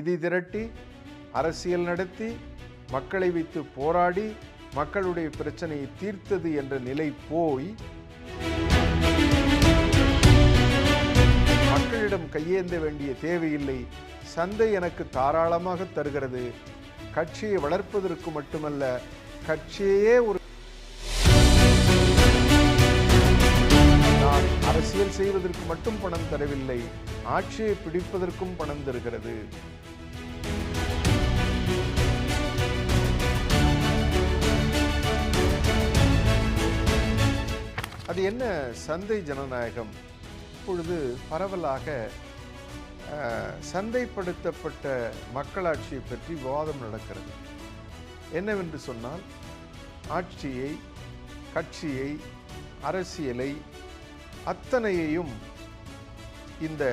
நிதி திரட்டி அரசியல் நடத்தி மக்களை வைத்து போராடி மக்களுடைய பிரச்சனையை தீர்த்தது என்ற நிலை போய் மக்களிடம் கையேந்த வேண்டிய தேவையில்லை, சந்தை எனக்கு தாராளமாக தருகிறது, கட்சியை வளர்ப்பதற்கு மட்டுமல்ல கட்சியே ஒரு நான் அரசியல் செய்வதற்கு மட்டும் பணம் தரவில்லை, ஆட்சியை பிடிப்பதற்கும் பணம் தருகிறது. அது என்ன சந்தை ஜனநாயகம்? இப்பொழுது பரவலாக சந்தைப்படுத்தப்பட்ட மக்களாட்சியை பற்றி விவாதம் நடக்கிறது. என்னவென்று சொன்னால், ஆட்சியை, கட்சியை, அரசியலை அத்தனையையும் இந்த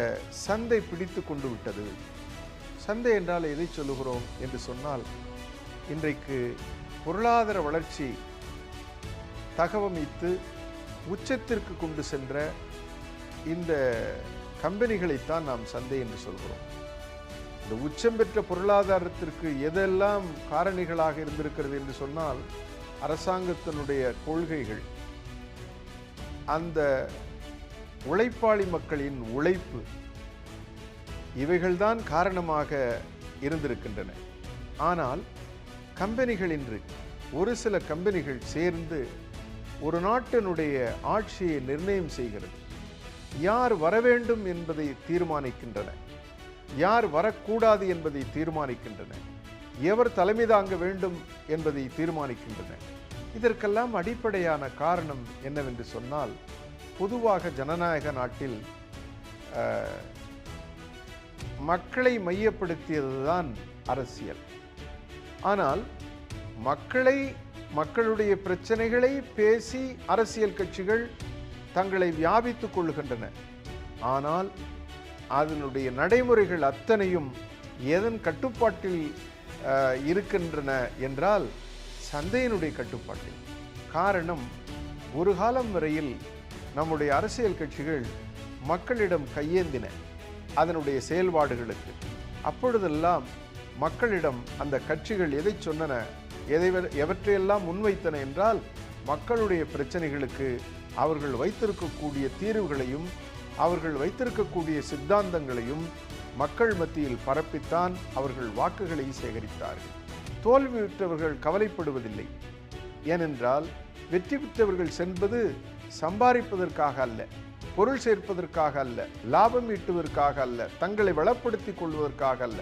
சந்தை பிடித்து கொண்டு விட்டது. சந்தை என்றால் எதை சொல்லுகிறோம் என்று சொன்னால், இன்றைக்கு பொருளாதார வளர்ச்சி தகவமைத்து உச்சத்திற்கு கொண்டு சென்ற இந்த கம்பெனிகளைத்தான் நாம் சந்தை என்று சொல்கிறோம். இந்த உச்சம் பெற்ற பொருளாதாரத்திற்கு எதெல்லாம் காரணிகளாக இருந்திருக்கிறது என்று சொன்னால், அரசாங்கத்தினுடைய கொள்கைகள், அந்த உழைப்பாளி மக்களின் உழைப்பு, இவைகள்தான் காரணமாக இருந்திருக்கின்றன. ஆனால் கம்பெனிகள் இன்று ஒரு சில கம்பெனிகள் சேர்ந்து ஒரு நாட்டினுடைய ஆட்சியை நிர்ணயம் செய்கிறது. யார் வர வேண்டும் என்பதை தீர்மானிக்கின்றன, யார் வரக்கூடாது என்பதை தீர்மானிக்கின்றன, எவர் தலைமை தாங்க வேண்டும் என்பதை தீர்மானிக்கின்றன. இதற்கெல்லாம் அடிப்படையான காரணம் என்னவென்று சொன்னால், பொதுவாக ஜனநாயக நாட்டில் மக்களை மையப்படுத்தியதுதான் அரசியல். ஆனால் மக்களுடைய பிரச்சனைகளை பேசி அரசியல் கட்சிகள் தங்களை வியாபித்துக் கொள்கின்றன. ஆனால் அதனுடைய நடைமுறைகள் அத்தனையும் எதன் கட்டுப்பாட்டில் இருக்கின்றன என்றால், சந்தையினுடைய கட்டுப்பாட்டில். காரணம், ஒரு காலம் வரையில் நம்முடைய அரசியல் கட்சிகள் மக்களிடம் கையேந்தின அதனுடைய செயல்பாடுகளுக்கு. அப்பொழுதெல்லாம் மக்களிடம் அந்த கட்சிகள் எதை சொன்னன, எவற்றையெல்லாம் முன்வைத்தன என்றால், மக்களுடைய பிரச்சனைகளுக்கு அவர்கள் வைத்திருக்கக்கூடிய தீர்வுகளையும் அவர்கள் வைத்திருக்கக்கூடிய சித்தாந்தங்களையும் மக்கள் மத்தியில் பரப்பித்தான் அவர்கள் வாக்குகளை சேகரித்தார்கள். தோல்வியுற்றவர்கள் கவலைப்படுவதில்லை. ஏனென்றால் வெற்றி பெற்றவர்கள் சென்பது சம்பாதிப்பதற்காக அல்ல, பொருள் சேர்ப்பதற்காக அல்ல, லாபம் ஈட்டுவதற்காக அல்ல, தங்களை வளப்படுத்திக் கொள்வதற்காக அல்ல.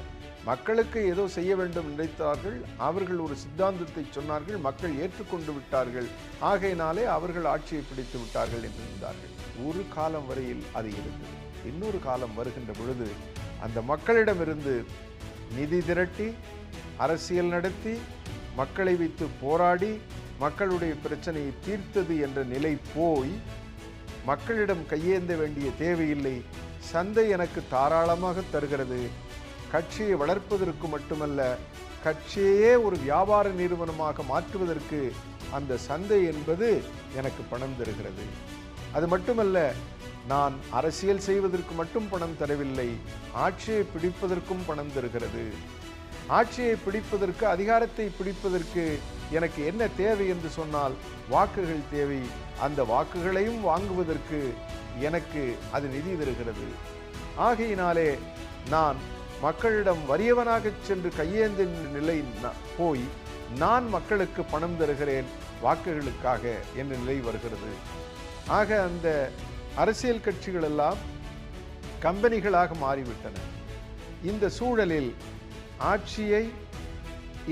மக்களுக்கு ஏதோ செய்ய வேண்டும் நினைத்தார்கள், அவர்கள் ஒரு சித்தாந்தத்தை சொன்னார்கள், மக்கள் ஏற்றுக்கொண்டு விட்டார்கள், ஆகையினாலே அவர்கள் ஆட்சியை பிடித்து விட்டார்கள் என்று இருந்தார்கள். ஒரு காலம் வரையில் அது இருந்தது. இன்னொரு காலம் வருகின்ற பொழுது அந்த மக்களிடமிருந்து நிதி திரட்டி அரசியல் நடத்தி மக்களை வைத்து போராடி மக்களுடைய பிரச்சனையை தீர்த்தது என்ற நிலை போய் மக்களிடம் கையேந்த வேண்டிய தேவையில்லை, சந்தை எனக்கு தாராளமாக தருகிறது, கட்சியை வளர்ப்பதற்கு மட்டுமல்ல கட்சியே ஒரு வியாபார நிறுவனமாக மாற்றுவதற்கு அந்த சந்தை என்பது எனக்கு பணம் தருகிறது. அது மட்டுமல்ல, நான் அரசியல் செய்வதற்கு மட்டும் பணம் தரவில்லை, ஆட்சியை பிடிப்பதற்கும் பணம் தருகிறது. ஆட்சியை பிடிப்பதற்கு, அதிகாரத்தை பிடிப்பதற்கு எனக்கு என்ன தேவை என்று சொன்னால் வாக்குகள் தேவை. அந்த வாக்குகளையும் வாங்குவதற்கு எனக்கு அது நிதி தருகிறது. ஆகையினாலே நான் மக்களிடம் வறியவனாக சென்று கையேந்தின் நிலை போய் நான் மக்களுக்கு பணம் தருகிறேன் வாக்குகளுக்காக என்ற நிலை வருகிறது. ஆக அந்த அரசியல் கட்சிகள் எல்லாம் கம்பெனிகளாக மாறிவிட்டன. இந்த சூழலில் ஆட்சியை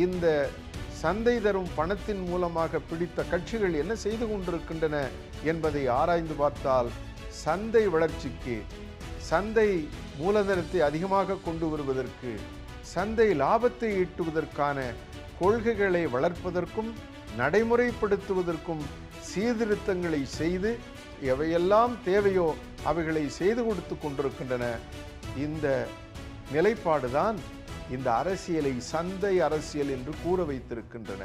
இந்த சந்தை தரும் பணத்தின் மூலமாக பிடித்த கட்சிகள் என்ன செய்து கொண்டிருக்கின்றன என்பதை ஆராய்ந்து பார்த்தால், சந்தை வளர்ச்சிக்கு, சந்தை மூலதனத்தை அதிகமாக கொண்டு வருவதற்கு, சந்தை லாபத்தை ஈட்டுவதற்கான கொள்கைகளை வளர்ப்பதற்கும் நடைமுறைப்படுத்துவதற்கும் சீர்திருத்தங்களை செய்து எவையெல்லாம் தேவையோ அவைகளை செய்து கொடுத்து கொண்டிருக்கின்றன. இந்த நிலைப்பாடுதான் இந்த அரசியலை சந்தை அரசியல் என்று கூற வைத்திருக்கின்றன.